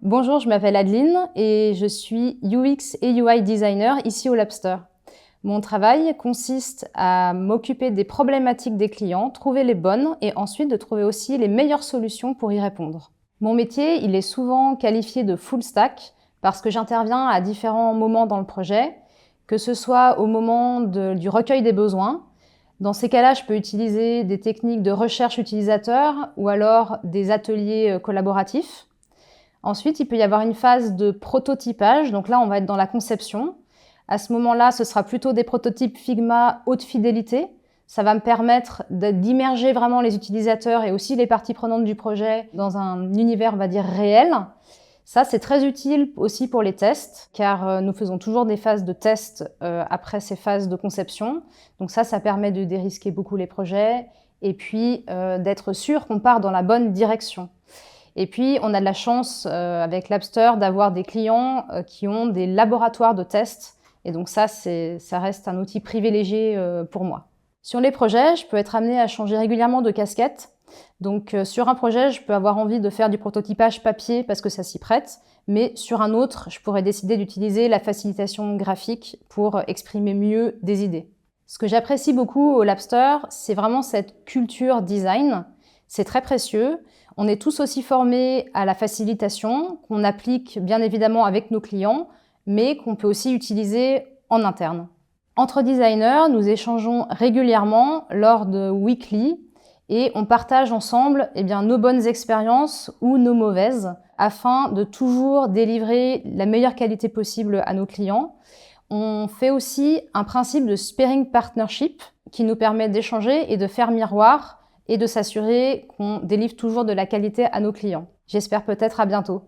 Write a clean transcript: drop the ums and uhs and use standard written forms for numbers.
Bonjour, je m'appelle Adeline et je suis UX et UI designer ici au Labster. Mon travail consiste à m'occuper des problématiques des clients, trouver les bonnes et ensuite de trouver aussi les meilleures solutions pour y répondre. Mon métier, il est souvent qualifié de full stack parce que j'interviens à différents moments dans le projet, que ce soit au moment du recueil des besoins. Dans ces cas-là, je peux utiliser des techniques de recherche utilisateur ou alors des ateliers collaboratifs. Ensuite, il peut y avoir une phase de prototypage. Donc là, on va être dans la conception. À ce moment-là, ce sera plutôt des prototypes Figma haute fidélité. Ça va me permettre d'immerger vraiment les utilisateurs et aussi les parties prenantes du projet dans un univers, on va dire, réel. Ça, c'est très utile aussi pour les tests, car nous faisons toujours des phases de test après ces phases de conception. Donc ça permet de dérisquer beaucoup les projets et puis d'être sûr qu'on part dans la bonne direction. Et puis, on a de la chance avec Labster d'avoir des clients qui ont des laboratoires de tests. Et donc ça reste un outil privilégié pour moi. Sur les projets, je peux être amenée à changer régulièrement de casquette. Donc sur un projet, je peux avoir envie de faire du prototypage papier parce que ça s'y prête. Mais sur un autre, je pourrais décider d'utiliser la facilitation graphique pour exprimer mieux des idées. Ce que j'apprécie beaucoup au Labster, c'est vraiment cette culture design. C'est très précieux. On est tous aussi formés à la facilitation, qu'on applique bien évidemment avec nos clients, mais qu'on peut aussi utiliser en interne. Entre designers, nous échangeons régulièrement lors de weekly et on partage ensemble nos bonnes expériences ou nos mauvaises afin de toujours délivrer la meilleure qualité possible à nos clients. On fait aussi un principe de sparring partnership qui nous permet d'échanger et de faire miroir et de s'assurer qu'on délivre toujours de la qualité à nos clients. J'espère peut-être à bientôt.